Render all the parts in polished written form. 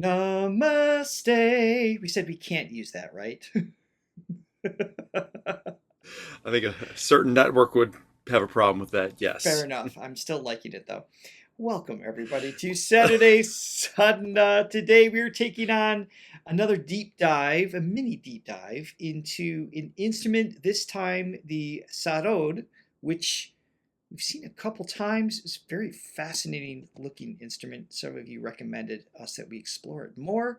Namaste. We said we can't use that, right? I think a certain network would have a problem with that. Fair Yes. enough. I'm still liking it though. Welcome everybody to Saturday Sadhana. Today we're taking on another deep dive, a mini deep dive into an instrument, this time the Sarod, which we've seen a couple times. It's a very fascinating looking instrument. Some of you recommended us that we explore it more.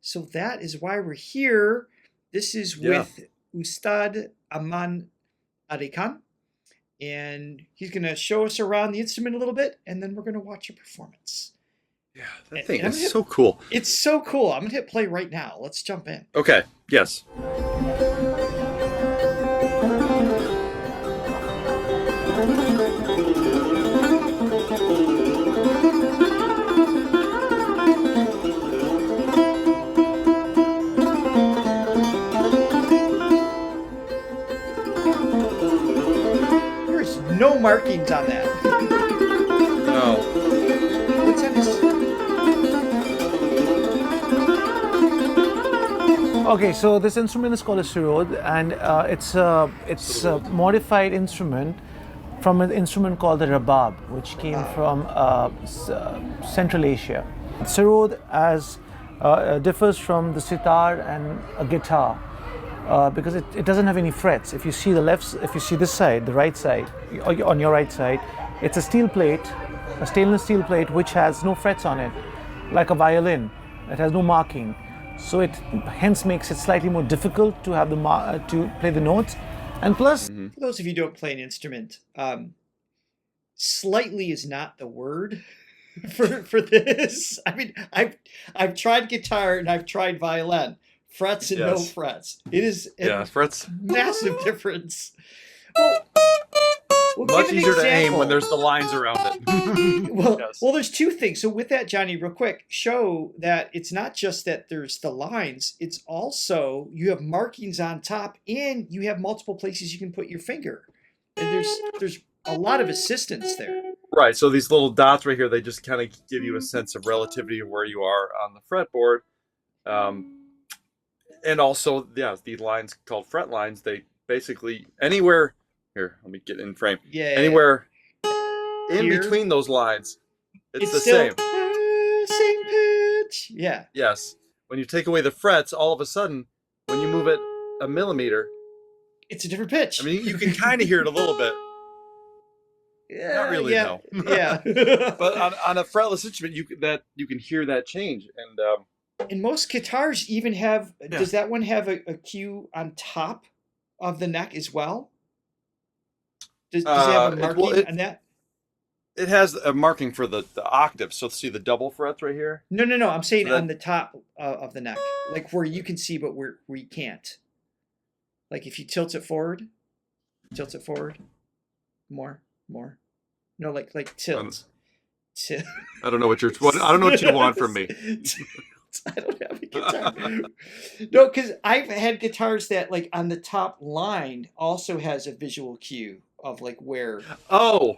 So that is why we're here. This is Yeah. with Ustad Amaan Ali Khan, and he's going to show us around the instrument a little bit, and then we're going to watch a performance. Yeah, that thing And I'm is gonna so cool. It's so cool. I'm going to hit play right now. Let's jump in. Okay. Yes. There's no markings on that. No. What's on this? Okay, so this instrument is called a Sarod, and it's a modified instrument from an instrument called the rabab, which came from Central Asia. Sarod differs from the sitar and a guitar because it doesn't have any frets. If you see this side, the right side, on your right side, it's a steel plate, a stainless steel plate which has no frets on it, like a violin. It has no marking. So it hence makes it slightly more difficult to have to play the notes, and plus, For those of you who don't play an instrument, slightly is not the word for this. I mean, I've tried guitar and I've tried violin, frets and no Yes. frets. It is Yeah, Fritz. massive difference. Well, we'll Much give an easier to aim example. when there's the lines around it. Well, Yes. well, there's two things. So with that, Johnny, real quick, show that it's not just that there's the lines, it's also you have markings on top and you have multiple places you can put your finger. And there's a lot of assistance there. Right. So these little dots right here, they just kind of give you a sense of relativity of where you are on the fretboard. And also, yeah, these lines called fret lines, they basically anywhere here, let me get in frame. Yeah. Anywhere in Here? between those lines, it's the still same. same pitch. Yeah. Yes. When you take away the frets, all of a sudden, when you move it a millimeter, It's a different pitch. I mean, you can kind of hear it a little bit. yeah, not really, yeah, no. yeah. But on a fretless instrument, you can hear that change. And most guitars even have. Yeah. Does that one have a cue on top of the neck as well? Does it have a marking on that? It has a marking for the octave. So see the double frets right here? No. I'm saying So that- on the top of the neck, like where you can see, but where you can't. Like if you tilt it forward, more. No, like tilt. Tilt. I don't know what I don't know what you want from me. I don't have a guitar. No, because I've had guitars that like on the top line also has a visual cue of like where. Oh.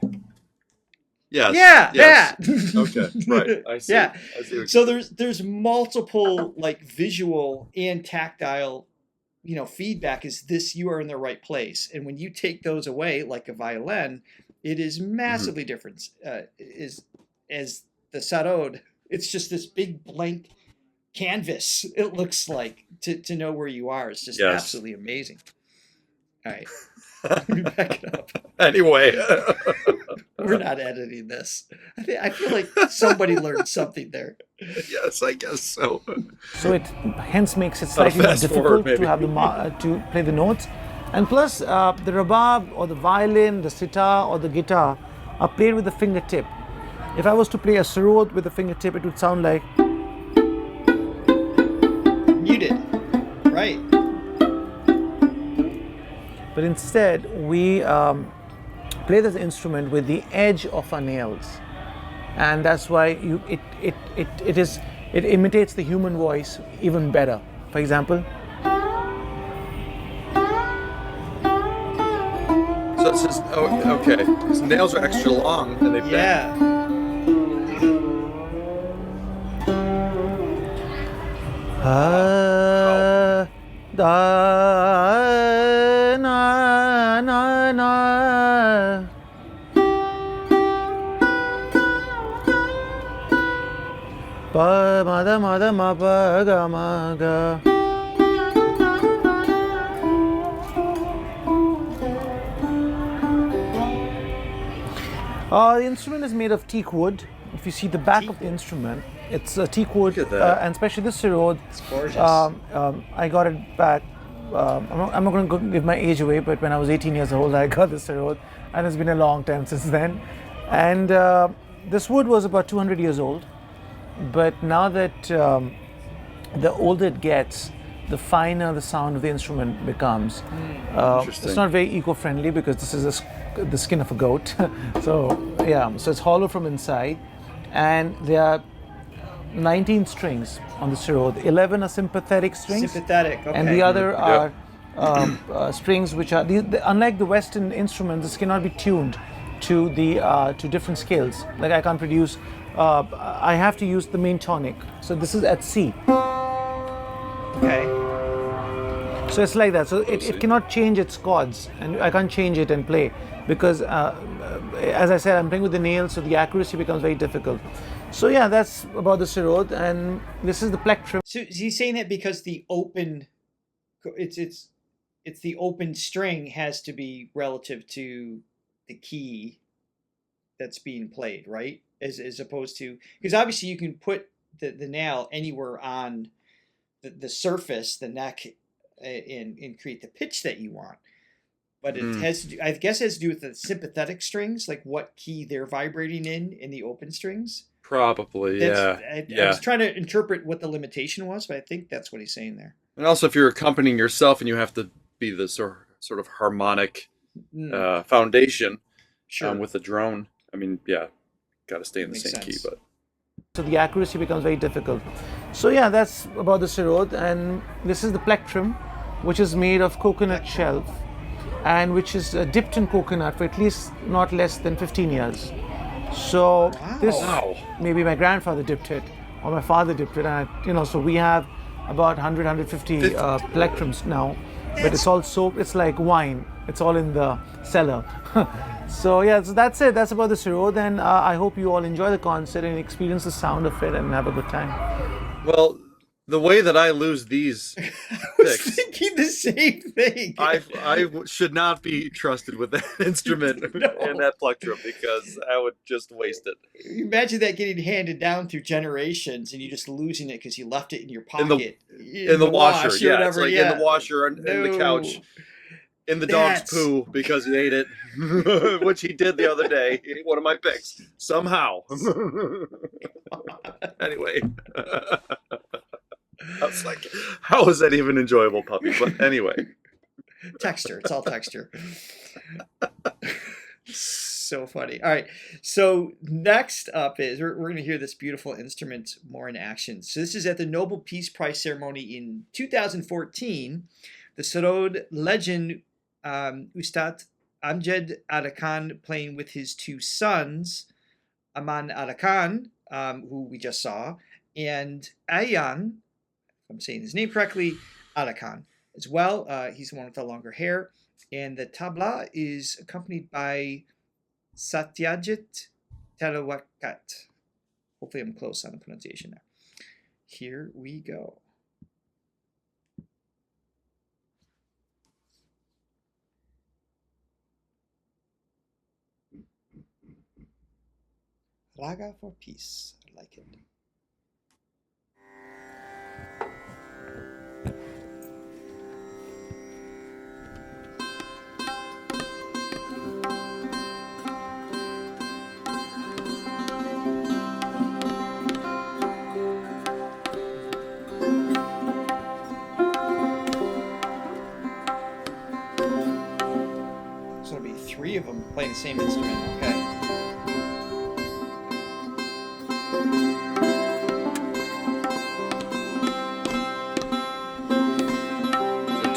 Yes. Yeah, yes. that. Okay. Right. I see. Yeah. I see what So there's multiple like visual and tactile, feedback. Is this you are in the right place? And when you take those away, like a violin, it is massively different. Is as the sarod, it's just this big blank canvas. It looks like to know where you are. It's just Yes. absolutely amazing. All right, let me back it up. Anyway. We're not editing this. I feel like somebody learned something there. Yes, I guess so. so it hence makes it slightly more fast forward, difficult to have to play the notes, and plus the rabab or the violin, the sitar or the guitar are played with the fingertip. If I was to play a sarod with the fingertip, it would sound like. Muted, right? But instead, we play this instrument with the edge of our nails, and that's why it imitates the human voice even better. For example, So it says, oh, okay. His nails are extra long and they bend. Yeah. Ah, da, na, na, na. Pa, ma, da, ma, pa, ga, ma, ga. The instrument is made of teak wood. If you see the back of the instrument, it's teak wood, Look at that. and especially this Sarod. It's gorgeous. I got it back. I'm not going to give my age away, but when I was 18 years old, I got this Sarod, and it's been a long time since then. And this wood was about 200 years old, but now that the older it gets, the finer the sound of the instrument becomes. It's not very eco-friendly because this is the skin of a goat. So it's hollow from inside, and there are 19 strings on the Sarod. 11 are sympathetic strings. Sympathetic, okay. And the other are strings which are, unlike the Western instruments, this cannot be tuned to to different scales. Like I can't produce, I have to use the main tonic. So this is at C. Okay. So it's like that. So it cannot change its chords, and I can't change it and play because, as I said, I'm playing with the nails, so the accuracy becomes very difficult. So yeah, that's about the Sarod, and this is the plectrum. So is he saying that because the open, it's the open string has to be relative to the key that's being played, right? As opposed to, because obviously you can put the nail anywhere on the surface, the neck, and create the pitch that you want. But it has to do, I guess it has to do with the sympathetic strings, like what key they're vibrating in the open strings. Probably, I was trying to interpret what the limitation was, but I think that's what he's saying there. And also, if you're accompanying yourself and you have to be the sort of harmonic foundation with the drone, I mean, got to stay in the same key. But so the accuracy becomes very difficult. So yeah, that's about the Sarod, and this is the plectrum, which is made of coconut shell, and which is dipped in coconut for at least not less than 15 years. So maybe my grandfather dipped it, or my father dipped it, and so we have about 100, 150 plectrums now. But it's all soaked. It's like wine. It's all in the cellar. So yeah, so that's it. That's about the Sarod, and I hope you all enjoy the concert and experience the sound of it and have a good time. Well, the way that I lose these I was picks, thinking the same thing. I should not be trusted with that instrument and that plectrum because I would just waste it. Imagine that getting handed down through generations and you just losing it because you left it in your pocket. In the washer, whatever, it's like in the washer and in the couch. In the dog's poo because he ate it, which he did the other day. He ate one of my picks somehow. Anyway, I was like, how is that even enjoyable, puppy? But anyway, texture. It's all texture. So funny. All right. So next up is we're going to hear this beautiful instrument more in action. So this is at the Nobel Peace Prize ceremony in 2014. The Sarod legend, Ustad Amjad Ali Khan, playing with his two sons, Amaan Ali Khan, who we just saw, and Ayaan, if I'm saying his name correctly, Ali Khan as well. He's the one with the longer hair. And the tabla is accompanied by Satyajit Terawakat. Hopefully I'm close on the pronunciation there. Here we go. Raga for peace. I like it. There's going to be three of them playing the same instrument. Okay.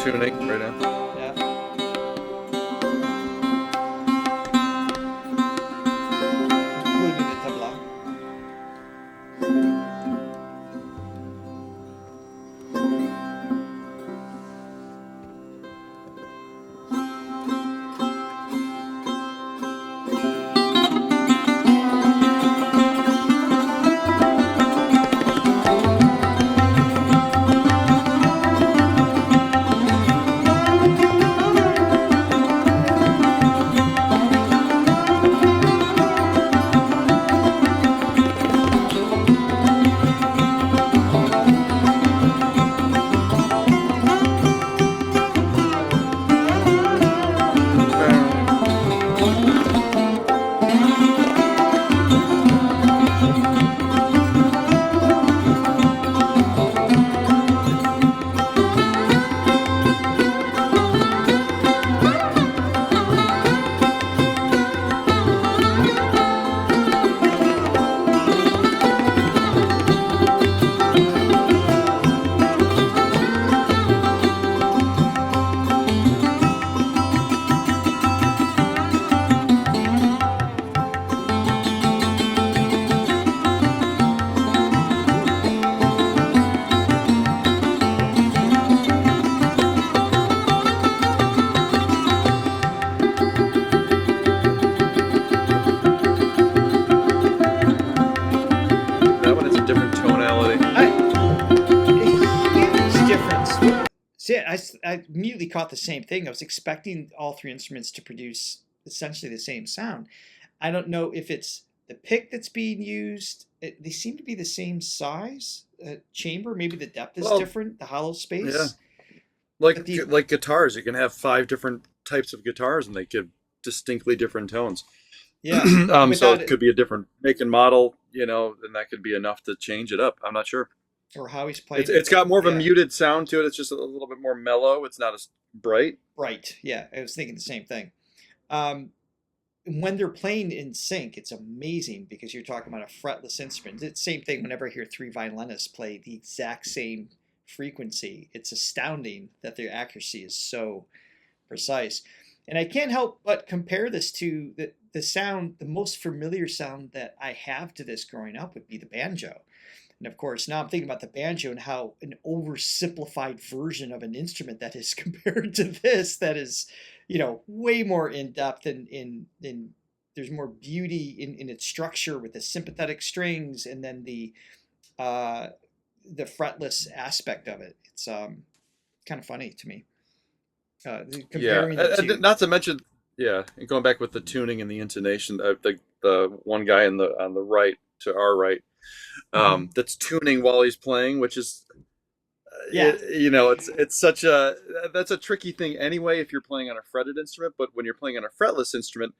tuning right now. Yeah. Including the tabla. See, I immediately caught the same thing. I was expecting all three instruments to produce essentially the same sound. I don't know if it's the pick that's being used. They seem to be the same size chamber. Maybe the depth is different, the hollow space. Yeah. Like guitars, you can have 5 different types of guitars and they give distinctly different tones. Yeah. So it could be a different make and model, and that could be enough to change it up. I'm not sure. Or how he's playing. It's got more of a muted sound to it. It's just a little bit more mellow. It's not as bright. Right. Yeah. I was thinking the same thing. When they're playing in sync, it's amazing because you're talking about a fretless instrument. It's the same thing whenever I hear 3 violinists play the exact same frequency. It's astounding that their accuracy is so precise. And I can't help but compare this to the sound, the most familiar sound that I have to this growing up would be the banjo. And of course, now I'm thinking about the banjo and how an oversimplified version of an instrument that is compared to this, that is, way more in depth and there's more beauty in its structure with the sympathetic strings and then the fretless aspect of it. It's kind of funny to me. Comparing the two. Not to mention, and going back with the tuning and the intonation, the one guy on the right to our right, that's tuning while he's playing, which is, it's such that's a tricky thing anyway if you're playing on a fretted instrument. But when you're playing on a fretless instrument,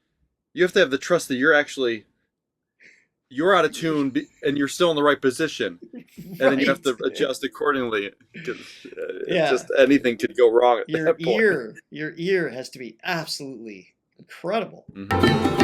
you have to have the trust that you're out of tune and you're still in the right position, and then you have to adjust accordingly. Just anything could go wrong at that point. Your ear has to be absolutely incredible. Mm-hmm.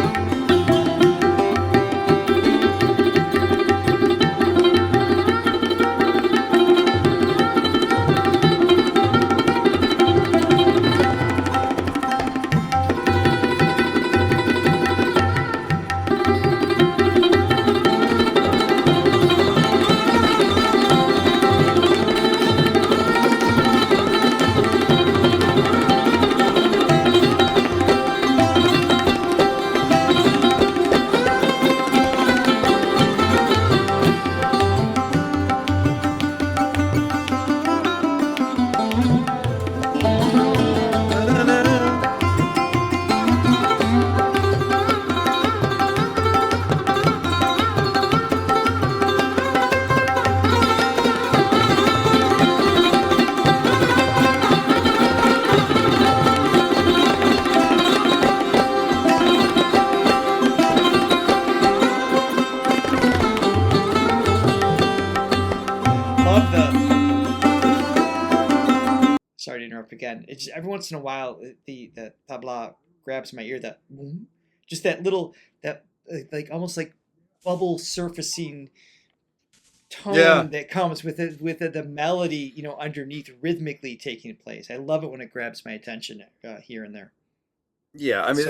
Again, it's every once in a while the tabla grabs my ear, that just that little, that like almost like bubble surfacing tone that comes with the melody underneath rhythmically taking place. I love it when it grabs my attention here and there. Yeah, I mean,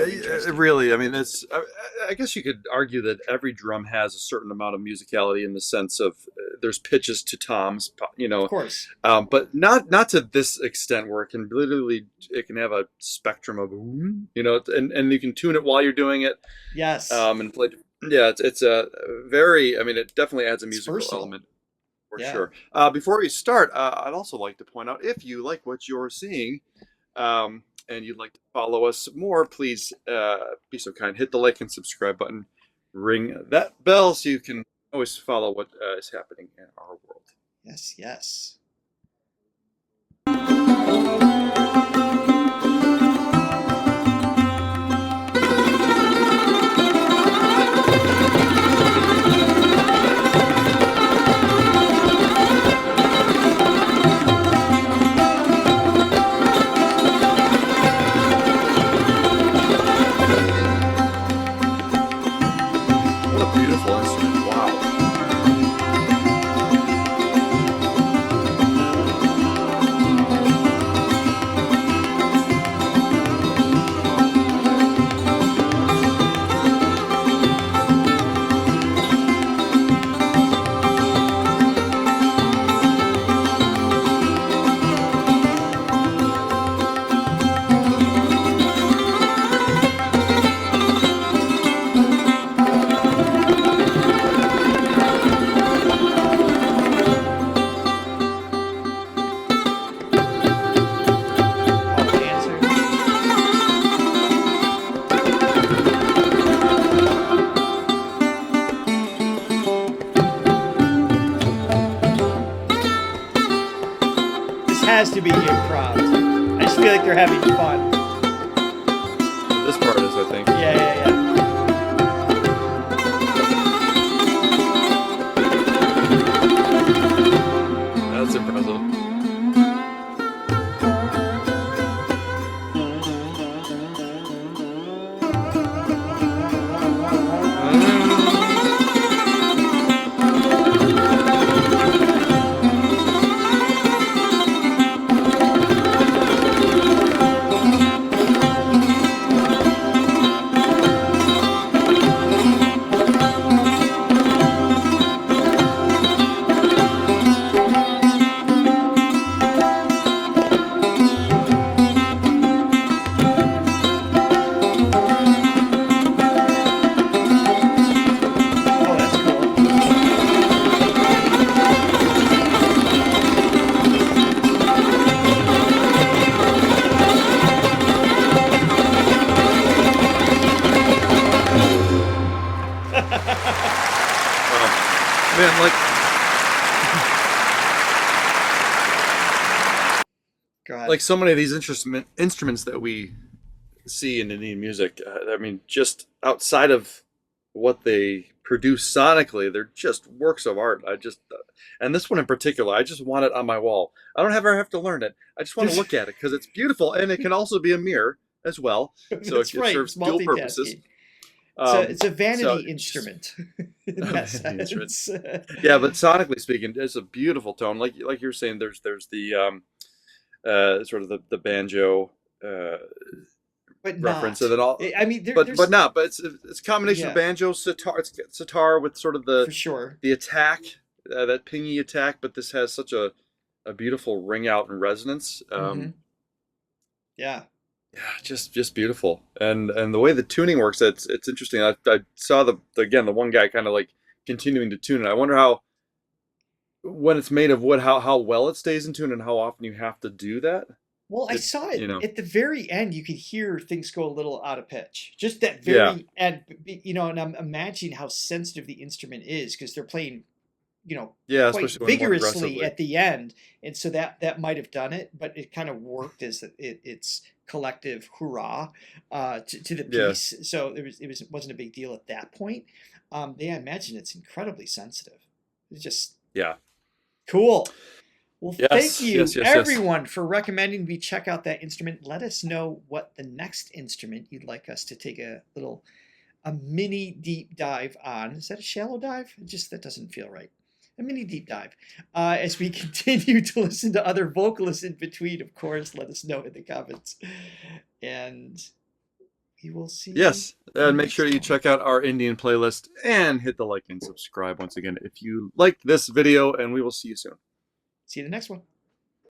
really, I mean, I guess you could argue that every drum has a certain amount of musicality in the sense of there's pitches to toms, Of course. But not to this extent where it can have a spectrum of, and you can tune it while you're doing it. Yes. And play. Yeah, it's a very, I mean, it definitely adds a musical element for sure. Before we start, I'd also like to point out, if you like what you're seeing, and you'd like to follow us more, please be so kind. Hit the like and subscribe button. Ring that bell so you can always follow what is happening in our world. Yes, yes. has to be improv. I just feel like they're having fun. This part is, I think. Yeah. That's impressive. Man, like, God. like so many of these instruments that we see in Indian music, I mean, just outside of what they produce sonically, they're just works of art. And this one in particular, I just want it on my wall. I don't ever have to learn it. I just want to look at it because it's beautiful, and it can also be a mirror as well. So it serves dual purposes. It's a vanity instrument. In that sense. Yeah, but sonically speaking, it's a beautiful tone. Like you were saying, there's the sort of the banjo but reference, not. and then all. I mean, but it's a combination of banjo, sitar. It's sitar with sort of for sure the attack, that pingy attack. But this has such a beautiful ring out and resonance. Yeah. Yeah, just beautiful, and the way the tuning works, it's interesting. I saw the one guy kind of like continuing to tune it. I wonder how, when it's made of wood, how well it stays in tune, and how often you have to do that. Well, I saw it at the very end. You could hear things go a little out of pitch, just that very end. And I'm imagining how sensitive the instrument is because they're playing, quite vigorously at the end, and so that might have done it, but it kind of worked as it's collective hurrah to the piece. So it wasn't a big deal at that point. I imagine it's incredibly sensitive. It's just cool. Well, thank you everyone for recommending we check out that instrument. Let us know what the next instrument you'd like us to take a mini deep dive on. Is that a shallow dive? That doesn't feel right. A mini deep dive. As we continue to listen to other vocalists in between, of course, let us know in the comments. And we will see you. Yes, and make sure you check out our Indian playlist and hit the like and subscribe once again if you liked this video, and we will see you soon. See you in the next one.